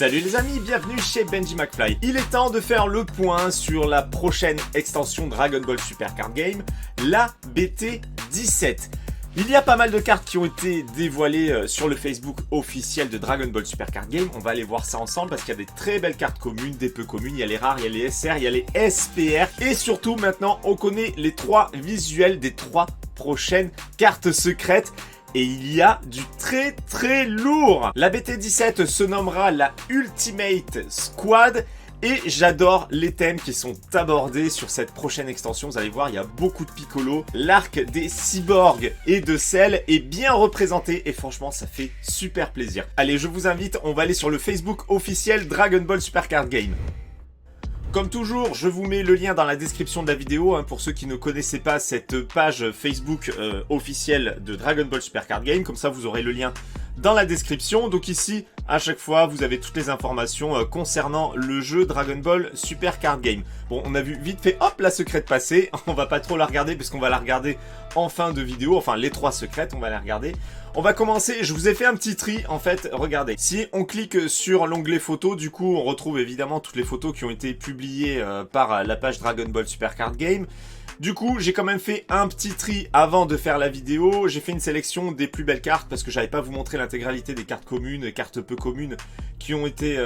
Salut les amis, bienvenue chez Benji McFly. Il est temps de faire le point sur la prochaine extension Dragon Ball Super Card Game, la BT17. Il y a pas mal de cartes qui ont été dévoilées sur le Facebook officiel de Dragon Ball Super Card Game. On va aller voir ça ensemble parce qu'il y a des très belles cartes communes, des peu communes. Il y a les rares, il y a les SR, il y a les SPR. Et surtout, maintenant, on connaît les 3 visuels des 3 prochaines cartes secrètes. Et il y a du très lourd. La BT17 se nommera la Ultimate Squad. Et j'adore les thèmes qui sont abordés sur cette prochaine extension. Vous allez voir, il y a beaucoup de Piccolo. L'arc des cyborgs et de Cell est bien représenté. Et franchement, ça fait super plaisir. Allez, je vous invite, on va aller sur le Facebook officiel Dragon Ball Super Card Game. Comme toujours, je vous mets le lien dans la description de la vidéo, pour ceux qui ne connaissaient pas cette page Facebook officielle de Dragon Ball Super Card Game. Comme ça, vous aurez le lien dans la description. Donc ici, à chaque fois, vous avez toutes les informations concernant le jeu Dragon Ball Super Card Game. Bon, on a vu vite fait, hop, la secrète passer. On va pas trop la regarder parce qu'on va la regarder en fin de vidéo. Enfin, les 3 secrètes, on va la regarder. On va commencer, je vous ai fait un petit tri, en fait, regardez. Si on clique sur l'onglet photos, du coup, on retrouve évidemment toutes les photos qui ont été publiées par la page Dragon Ball Super Card Game. Du coup, j'ai quand même fait un petit tri avant de faire la vidéo. J'ai fait une sélection des plus belles cartes parce que j'avais pas vous montrer l'intégralité des cartes communes et cartes peu communes qui ont été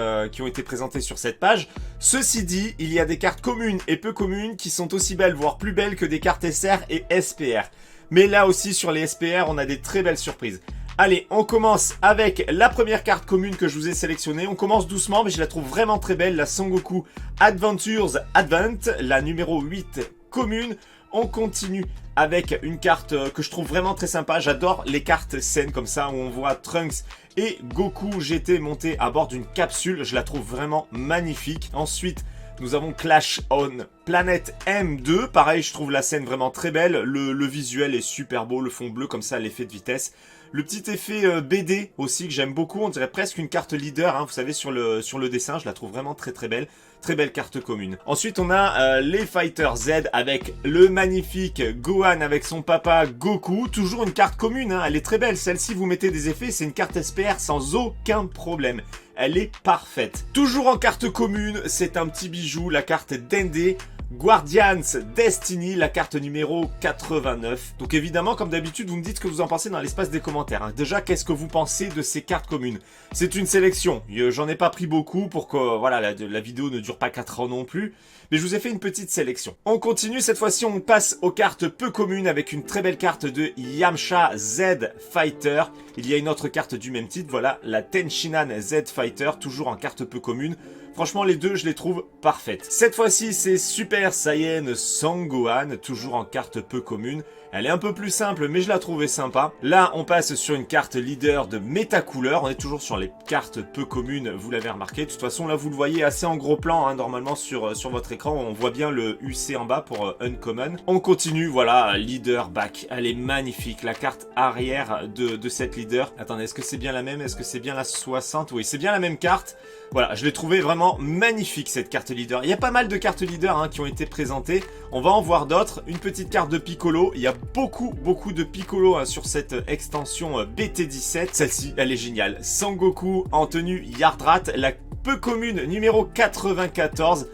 présentées sur cette page. Ceci dit, il y a des cartes communes et peu communes qui sont aussi belles, voire plus belles que des cartes SR et SPR. Mais là aussi, sur les SPR, on a des très belles surprises. Allez, on commence avec la première carte commune que je vous ai sélectionnée. On commence doucement, mais je la trouve vraiment très belle. La Son Goku Adventures Advent, la numéro 8 commune. On continue avec une carte que je trouve vraiment très sympa. J'adore les cartes scènes comme ça, où on voit Trunks et Goku GT monter à bord d'une capsule. Je la trouve vraiment magnifique. Ensuite, nous avons Clash on Planet M2. Pareil, je trouve la scène vraiment très belle. Le visuel est super beau, le fond bleu comme ça, l'effet de vitesse. Le petit effet BD aussi que j'aime beaucoup. On dirait presque une carte leader, vous savez, sur le dessin. Je la trouve vraiment très belle. Très belle carte commune. Ensuite, on a les Fighter Z avec le magnifique Gohan avec son papa Goku. Toujours une carte commune, elle est très belle. Celle-ci, vous mettez des effets, c'est une carte SPR sans aucun problème. Elle est parfaite. Toujours en carte commune, c'est un petit bijou, la carte Dende. Guardians Destiny, la carte numéro 89. Donc évidemment, comme d'habitude, vous me dites ce que vous en pensez dans l'espace des commentaires. Déjà, qu'est-ce que vous pensez de ces cartes communes? C'est une sélection. J'en ai pas pris beaucoup pour que voilà, la vidéo ne dure pas 4 ans non plus. Mais je vous ai fait une petite sélection. On continue, cette fois-ci on passe aux cartes peu communes avec une très belle carte de Yamcha Z Fighter. Il y a une autre carte du même titre, voilà, la Tenshinhan Z Fighter, toujours en carte peu commune. Franchement, les deux, je les trouve parfaites. Cette fois-ci, c'est Super Saiyan Son Gohan, toujours en carte peu commune. Elle est un peu plus simple, mais je la trouvais sympa. Là, on passe sur une carte leader de Métacouleur. On est toujours sur les cartes peu communes, vous l'avez remarqué. De toute façon, là, vous le voyez assez en gros plan, normalement, sur votre écran. On voit bien le UC en bas pour Uncommon. On continue, voilà, leader back. Elle est magnifique, la carte arrière de cette leader. Attendez, est-ce que c'est bien la même? Est-ce que c'est bien la 60? Oui, c'est bien la même carte. Voilà, je l'ai trouvé vraiment magnifique cette carte leader. Il y a pas mal de cartes leader qui ont été présentées. On va en voir d'autres. Une petite carte de Piccolo. Il y a beaucoup de Piccolo sur cette extension BT17. Celle-ci, elle est géniale. Sangoku en tenue Yardrat, la peu commune numéro 94.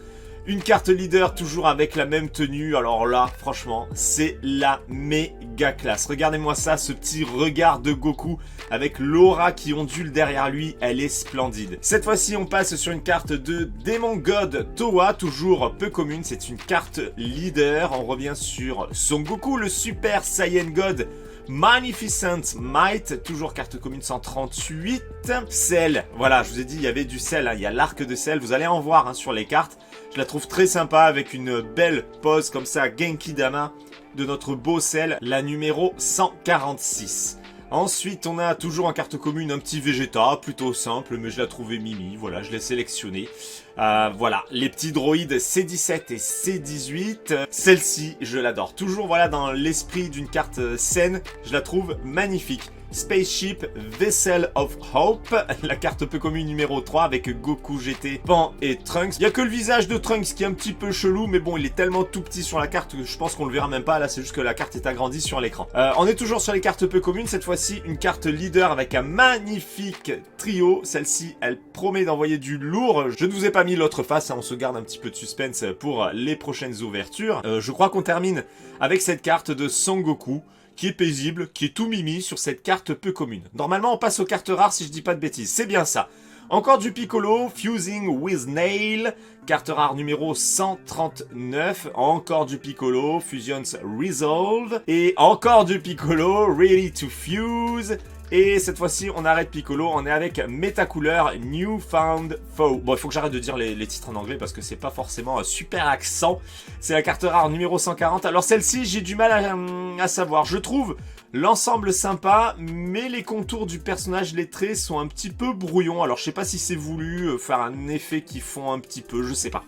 Une carte leader toujours avec la même tenue. Alors là, franchement, c'est la méga classe. Regardez-moi ça, ce petit regard de Goku avec l'aura qui ondule derrière lui. Elle est splendide. Cette fois-ci, on passe sur une carte de Demon God Towa, toujours peu commune. C'est une carte leader. On revient sur Son Goku, le Super Saiyan God Magnificent Might, toujours carte commune 138. Cell, voilà, je vous ai dit, il y avait du Cell, il y a l'arc de Cell. Vous allez en voir sur les cartes. Je la trouve très sympa avec une belle pose comme ça, Genki Dama, de notre beau Cell, la numéro 146. Ensuite, on a toujours en carte commune un petit Vegeta, plutôt simple, mais je l'ai trouvé mimi, voilà, je l'ai sélectionné. Voilà, les petits droïdes C17 et C18, celle-ci, je l'adore. Toujours, voilà, dans l'esprit d'une carte saine, je la trouve magnifique. Spaceship Vessel of Hope, la carte peu commune numéro 3 avec Goku GT, Pan et Trunks. Il y a que le visage de Trunks qui est un petit peu chelou, mais bon, il est tellement tout petit sur la carte que je pense qu'on le verra même pas. Là, c'est juste que la carte est agrandie sur l'écran. On est toujours sur les cartes peu communes, cette fois-ci une carte leader avec un magnifique trio. Celle-ci, elle promet d'envoyer du lourd. Je ne vous ai pas mis l'autre face, hein, on se garde un petit peu de suspense pour les prochaines ouvertures. Je crois qu'on termine avec cette carte de Son Goku, qui est paisible, qui est tout mimi sur cette carte peu commune. Normalement, on passe aux cartes rares si je dis pas de bêtises. C'est bien ça. Encore du Piccolo, Fusing with Nail, carte rare numéro 139. Encore du Piccolo, Fusions Resolve. Et encore du Piccolo, Ready to Fuse. Et cette fois-ci, on arrête Piccolo, on est avec Métacouleur Newfound Foe. Bon, il faut que j'arrête de dire les titres en anglais parce que c'est pas forcément un super accent. C'est la carte rare numéro 140. Alors celle-ci, j'ai du mal à savoir. Je trouve l'ensemble sympa, mais les contours du personnage, les traits sont un petit peu brouillons. Alors je sais pas si c'est voulu faire un effet qui fond un petit peu, je sais pas.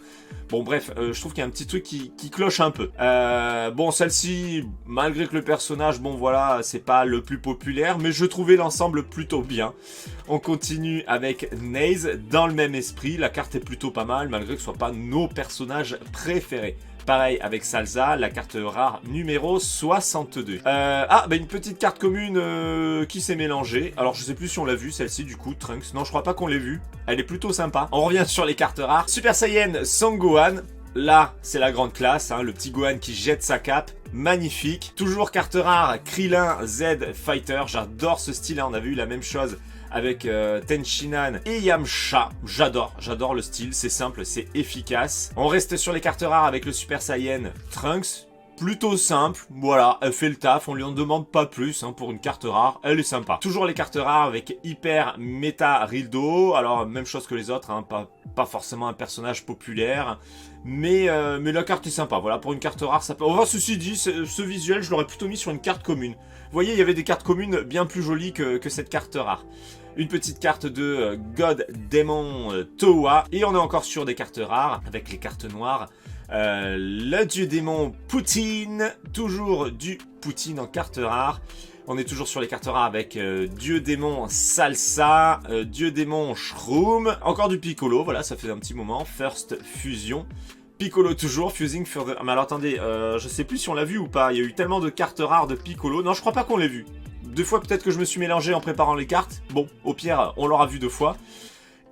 Bon bref, je trouve qu'il y a un petit truc qui cloche un peu. Bon, celle-ci, malgré que le personnage, bon voilà, c'est pas le plus populaire, mais je trouvais l'ensemble plutôt bien. On continue avec Naze, dans le même esprit, la carte est plutôt pas mal, malgré que ce soit pas nos personnages préférés. Pareil avec Salsa, la carte rare numéro 62. Une petite carte commune qui s'est mélangée. Alors je sais plus si on l'a vu celle-ci du coup, Trunks. Non, je crois pas qu'on l'ait vue. Elle est plutôt sympa. On revient sur les cartes rares. Super Saiyan Son Gohan. Là, c'est la grande classe, hein, le petit Gohan qui jette sa cape. Magnifique. Toujours carte rare, Krillin Z Fighter. J'adore ce style, hein. On avait eu la même chose avec Tenshinhan et Yamcha. J'adore le style, c'est simple, c'est efficace. On reste sur les cartes rares avec le Super Saiyan Trunks. Plutôt simple, voilà, elle fait le taf, on lui en demande pas plus hein, pour une carte rare, elle est sympa. Toujours les cartes rares avec Hyper Meta Rildo, alors même chose que les autres, hein, pas forcément un personnage populaire, mais la carte est sympa, voilà, pour une carte rare, ça peut... Enfin, ceci dit, ce visuel, je l'aurais plutôt mis sur une carte commune. Vous voyez, il y avait des cartes communes bien plus jolies que cette carte rare. Une petite carte de God Demon Towa, et on est encore sur des cartes rares, avec les cartes noires. Le dieu démon Poutine, toujours du Poutine en carte rare. On est toujours sur les cartes rares avec dieu démon Salsa, dieu démon Shroom, encore du Piccolo, voilà, ça fait un petit moment. First Fusion. Piccolo toujours, Fusing Further... Mais alors attendez, je sais plus si on l'a vu ou pas, il y a eu tellement de cartes rares de Piccolo. Non, je crois pas qu'on l'ait vu. Deux fois peut-être que je me suis mélangé en préparant les cartes. Bon, au pire, on l'aura vu deux fois.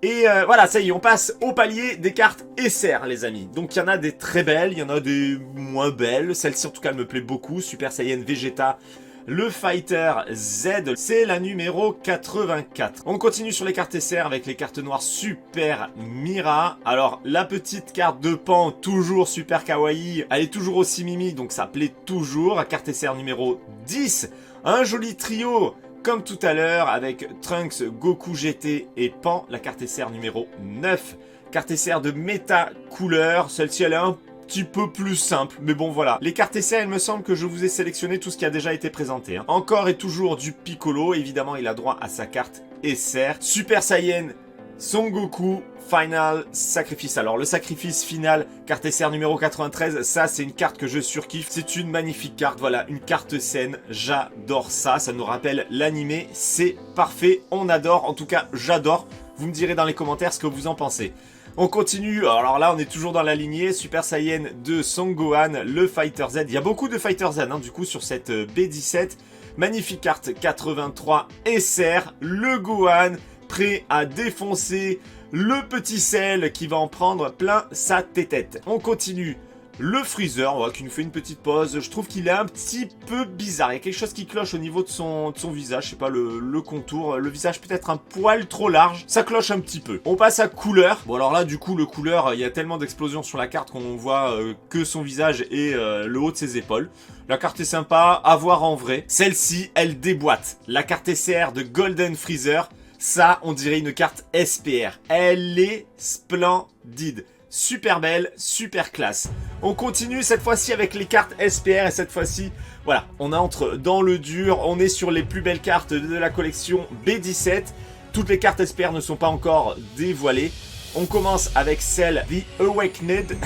Et voilà, ça y est, on passe au palier des cartes SR, les amis. Donc il y en a des très belles, il y en a des moins belles. Celle-ci, en tout cas, elle me plaît beaucoup. Super Saiyan Vegeta, le Fighter Z, c'est la numéro 84. On continue sur les cartes SR avec les cartes noires Super Mira. Alors, la petite carte de Pan, toujours super kawaii. Elle est toujours aussi mimi, donc ça plaît toujours. La carte SR numéro 10. Un joli trio comme tout à l'heure avec Trunks, Goku GT et Pan, la carte SR numéro 9. Carte SR de méta couleur, celle-ci elle est un petit peu plus simple, mais bon voilà. Les cartes SR, il me semble que je vous ai sélectionné tout ce qui a déjà été présenté. Hein. Encore et toujours du Piccolo, évidemment il a droit à sa carte SR. Super Saiyan Son Goku Final Sacrifice. Alors le sacrifice final, carte SR numéro 93, ça c'est une carte que je surkiffe. C'est une magnifique carte, voilà, une carte saine. J'adore ça, ça nous rappelle l'animé, c'est parfait, on adore, en tout cas j'adore. Vous me direz dans les commentaires ce que vous en pensez. On continue, alors là on est toujours dans la lignée, Super Saiyan de Son Gohan, le Fighter Z. Il y a beaucoup de Fighter Z hein, du coup sur cette B17. Magnifique carte 83 SR, le Gohan prêt à défoncer le petit Cell qui va en prendre plein sa tétette. On continue. Le Freezer, voilà, qui nous fait une petite pause. Je trouve qu'il est un petit peu bizarre. Il y a quelque chose qui cloche au niveau de son visage. Je sais pas, le contour. Le visage peut-être un poil trop large. Ça cloche un petit peu. On passe à couleur. Bon alors là, du coup, le couleur, il y a tellement d'explosions sur la carte qu'on voit que son visage et le haut de ses épaules. La carte est sympa, à voir en vrai. Celle-ci, elle déboîte. La carte SR de Golden Freezer. Ça, on dirait une carte SPR. Elle est splendide. Super belle, super classe. On continue cette fois-ci avec les cartes SPR et cette fois-ci, voilà, on entre dans le dur. On est sur les plus belles cartes de la collection B17. Toutes les cartes SPR ne sont pas encore dévoilées. On commence avec celle The Awakened.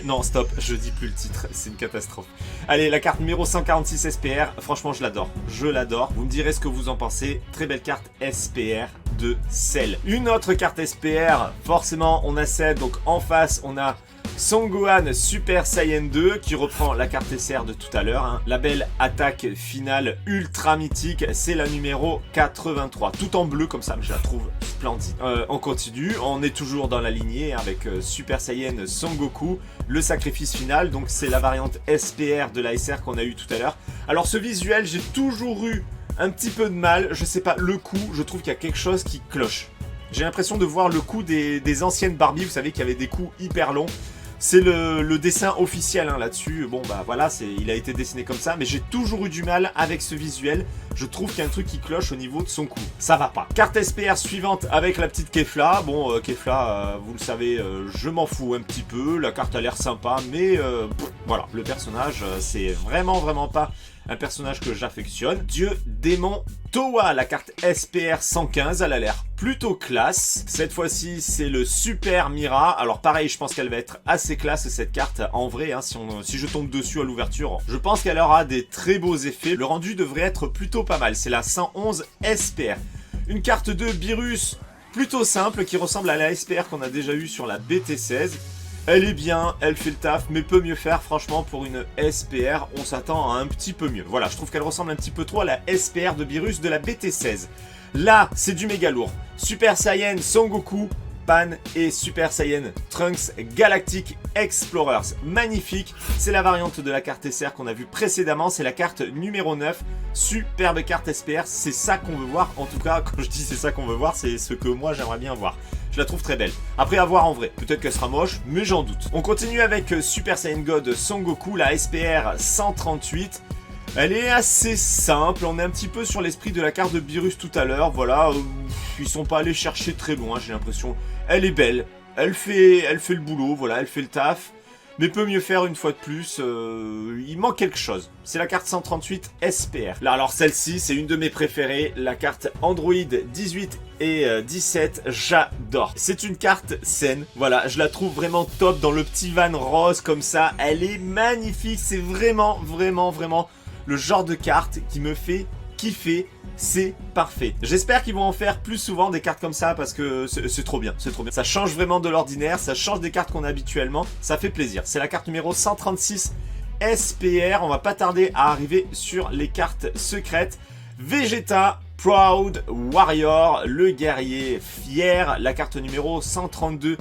Non, stop, je dis plus le titre, c'est une catastrophe. Allez, la carte numéro 146 SPR, franchement, je l'adore. Je l'adore. Vous me direz ce que vous en pensez. Très belle carte SPR de Cell. Une autre carte SPR, forcément, on a celle. Donc en face, on a Son Gohan Super Saiyan 2 qui reprend la carte SR de tout à l'heure. Hein. La belle attaque finale ultra mythique, c'est la numéro 83. Tout en bleu comme ça, je la trouve splendide. On continue, on est toujours dans la lignée avec Super Saiyan Son Goku, le sacrifice final. Donc c'est la variante SPR de la SR qu'on a eu tout à l'heure. Alors ce visuel, j'ai toujours eu un petit peu de mal. Je sais pas, le coup, je trouve qu'il y a quelque chose qui cloche. J'ai l'impression de voir le coup des anciennes Barbie, vous savez, qui avaient des coups hyper longs. C'est le dessin officiel hein, là-dessus. Bon bah voilà, il a été dessiné comme ça, mais j'ai toujours eu du mal avec ce visuel. Je trouve qu'il y a un truc qui cloche au niveau de son cou. Ça va pas. Carte SPR suivante avec la petite Kefla. Bon, Kefla, vous le savez, je m'en fous un petit peu. La carte a l'air sympa, mais voilà, le personnage, c'est vraiment pas un personnage que j'affectionne. Dieu Démon Towa, la carte SPR 115, elle a l'air plutôt classe. Cette fois-ci, c'est le Super Mira. Alors pareil, je pense qu'elle va être assez classe cette carte. En vrai, hein, si je tombe dessus à l'ouverture, je pense qu'elle aura des très beaux effets. Le rendu devrait être plutôt pas mal. C'est la 111 SPR. Une carte de Beerus plutôt simple qui ressemble à la SPR qu'on a déjà eue sur la BT16. Elle est bien, elle fait le taf, mais peut mieux faire, franchement, pour une SPR, on s'attend à un petit peu mieux. Voilà, je trouve qu'elle ressemble un petit peu trop à la SPR de Beerus de la BT16. Là, c'est du méga lourd. Super Saiyan Son Goku, Pan et Super Saiyan Trunks Galactic Explorers. Magnifique, c'est la variante de la carte SR qu'on a vue précédemment, c'est la carte numéro 9. Superbe carte SPR, c'est ça qu'on veut voir. En tout cas, quand je dis c'est ça qu'on veut voir, c'est ce que moi j'aimerais bien voir. Je la trouve très belle. Après, à voir en vrai. Peut-être qu'elle sera moche, mais j'en doute. On continue avec Super Saiyan God Son Goku, la SPR 138. Elle est assez simple. On est un petit peu sur l'esprit de la carte de Beerus tout à l'heure. Voilà, ils sont pas allés chercher très loin, j'ai l'impression. Elle est belle. Elle fait le boulot, voilà, elle fait le taf. Mais peut mieux faire une fois de plus, il manque quelque chose. C'est la carte 138 SPR. Là, alors celle-ci, c'est une de mes préférées, la carte Android 18 et 17, j'adore. C'est une carte saine, voilà, je la trouve vraiment top dans le petit van rose comme ça. Elle est magnifique, c'est vraiment le genre de carte qui me fait kiffer. C'est parfait. J'espère qu'ils vont en faire plus souvent des cartes comme ça parce que c'est trop bien, c'est trop bien. Ça change vraiment de l'ordinaire, ça change des cartes qu'on a habituellement, ça fait plaisir. C'est la carte numéro 136 SPR. On va pas tarder à arriver sur les cartes secrètes. Vegeta Proud Warrior, le guerrier fier, la carte numéro 132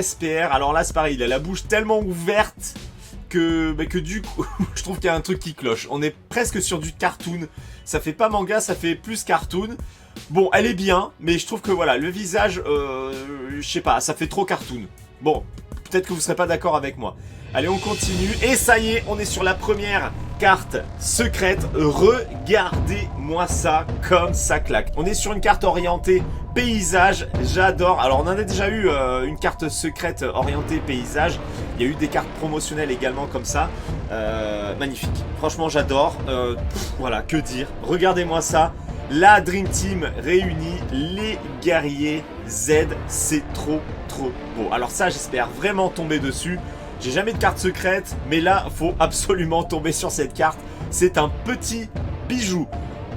SPR. Alors là c'est pareil, il a la bouche tellement ouverte que du coup, je trouve qu'il y a un truc qui cloche. On est presque sur du cartoon. Ça fait pas manga, ça fait plus cartoon. Bon, elle est bien, mais je trouve que voilà, le visage, je sais pas, ça fait trop cartoon. Bon, peut-être que vous serez pas d'accord avec moi. Allez, on continue. Et ça y est, on est sur la première carte secrète. Regardez-moi ça, comme ça claque. On est sur une carte orientée paysage, j'adore. Alors on en a déjà eu une carte secrète orientée paysage. Il y a eu des cartes promotionnelles également comme ça. Magnifique. Franchement j'adore. Voilà, que dire. Regardez-moi ça. La Dream Team réunie, les guerriers Z, c'est trop beau. Alors ça j'espère vraiment tomber dessus. J'ai jamais de carte secrète, mais là faut absolument tomber sur cette carte. C'est un petit bijou.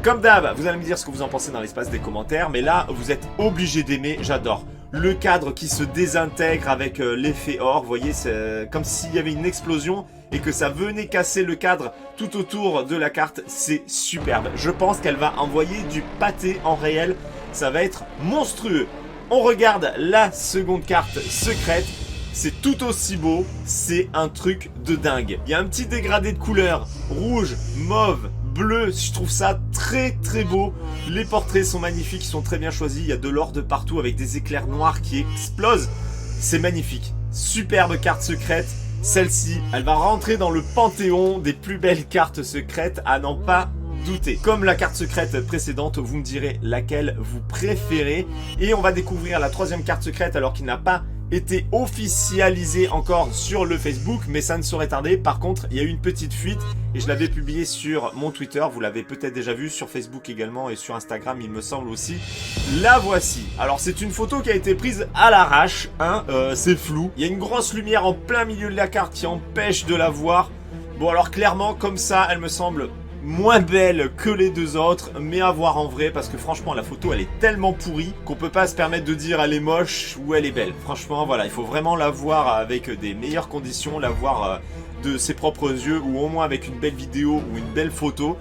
Comme d'hab, vous allez me dire ce que vous en pensez dans l'espace des commentaires, mais là, vous êtes obligé d'aimer, j'adore. Le cadre qui se désintègre avec l'effet or, vous voyez, c'est comme s'il y avait une explosion et que ça venait casser le cadre tout autour de la carte, c'est superbe. Je pense qu'elle va envoyer du pâté en réel, ça va être monstrueux. On regarde la seconde carte secrète. C'est tout aussi beau, c'est un truc de dingue. Il y a un petit dégradé de couleurs, rouge, mauve, bleu, je trouve ça très beau. Les portraits sont magnifiques, ils sont très bien choisis, il y a de l'or de partout avec des éclairs noirs qui explosent. C'est magnifique, superbe carte secrète. Celle-ci, elle va rentrer dans le panthéon des plus belles cartes secrètes à n'en pas douter. Comme la carte secrète précédente, vous me direz laquelle vous préférez. Et on va découvrir la troisième carte secrète alors qu'il n'a pas été officialisé encore sur le Facebook, mais ça ne saurait tarder. Par contre, il y a eu une petite fuite et je l'avais publié sur mon Twitter, vous l'avez peut-être déjà vu, sur Facebook également et sur Instagram il me semble aussi. La voici. Alors c'est une photo qui a été prise à l'arrache, hein, c'est flou. Il y a une grosse lumière en plein milieu de la carte qui empêche de la voir. Bon alors clairement comme ça elle me semble moins belle que les deux autres, mais à voir en vrai parce que franchement la photo elle est tellement pourrie qu'on peut pas se permettre de dire elle est moche ou elle est belle. Franchement voilà, il faut vraiment la voir avec des meilleures conditions, la voir de ses propres yeux ou au moins avec une belle vidéo ou une belle photo.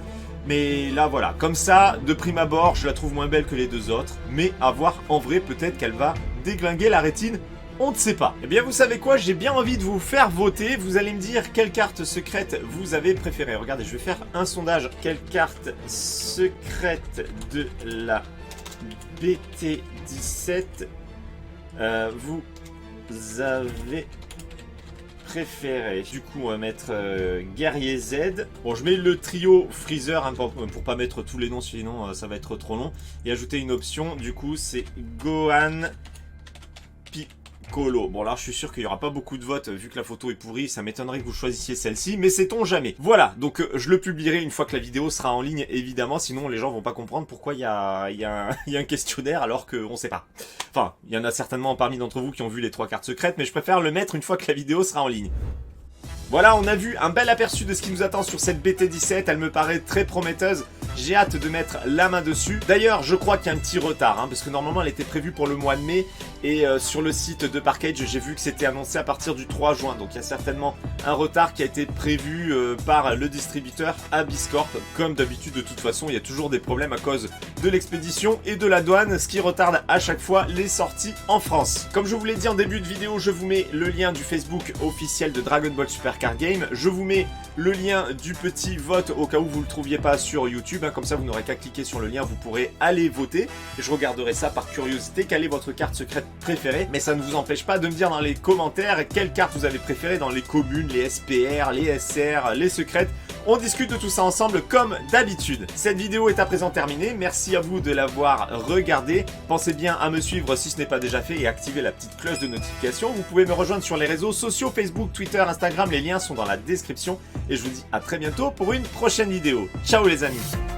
Mais là voilà, comme ça, de prime abord, je la trouve moins belle que les deux autres, mais à voir en vrai, peut-être qu'elle va déglinguer la rétine. On ne sait pas. Eh bien, vous savez quoi? J'ai bien envie de vous faire voter. Vous allez me dire quelle carte secrète vous avez préférée. Regardez, je vais faire un sondage. Quelle carte secrète de la BT17 vous avez préféré? Du coup, on va mettre Guerrier Z. Bon, je mets le trio Freezer hein, pour pas mettre tous les noms, sinon ça va être trop long. Et ajouter une option. Du coup, c'est Gohan Piccolo. Bon là je suis sûr qu'il n'y aura pas beaucoup de votes vu que la photo est pourrie, ça m'étonnerait que vous choisissiez celle-ci, mais sait-on jamais. Voilà, donc je le publierai une fois que la vidéo sera en ligne évidemment, sinon les gens vont pas comprendre pourquoi il y a un questionnaire alors qu'on sait pas. Enfin, il y en a certainement parmi d'entre vous qui ont vu les 3 cartes secrètes, mais je préfère le mettre une fois que la vidéo sera en ligne. Voilà, on a vu un bel aperçu de ce qui nous attend sur cette BT17, elle me paraît très prometteuse. J'ai hâte de mettre la main dessus. D'ailleurs, je crois qu'il y a un petit retard, hein, parce que normalement elle était prévue pour le mois de mai. Et sur le site de Parkage, j'ai vu que c'était annoncé à partir du 3 juin. Donc il y a certainement un retard qui a été prévu par le distributeur Abysscorp. Comme d'habitude, de toute façon, il y a toujours des problèmes à cause de l'expédition et de la douane, ce qui retarde à chaque fois les sorties en France. Comme je vous l'ai dit en début de vidéo, je vous mets le lien du Facebook officiel de Dragon Ball Super Card Game. Je vous mets le lien du petit vote au cas où vous ne le trouviez pas sur YouTube. Comme ça, vous n'aurez qu'à cliquer sur le lien, vous pourrez aller voter. Je regarderai ça par curiosité. Quelle est votre carte secrète préférée? Mais ça ne vous empêche pas de me dire dans les commentaires quelle carte vous avez préférée dans les communes, les SPR, les SR, les secrètes. On discute de tout ça ensemble comme d'habitude. Cette vidéo est à présent terminée. Merci à vous de l'avoir regardée. Pensez bien à me suivre si ce n'est pas déjà fait et activer la petite cloche de notification. Vous pouvez me rejoindre sur les réseaux sociaux, Facebook, Twitter, Instagram. Les liens sont dans la description. Et je vous dis à très bientôt pour une prochaine vidéo. Ciao les amis!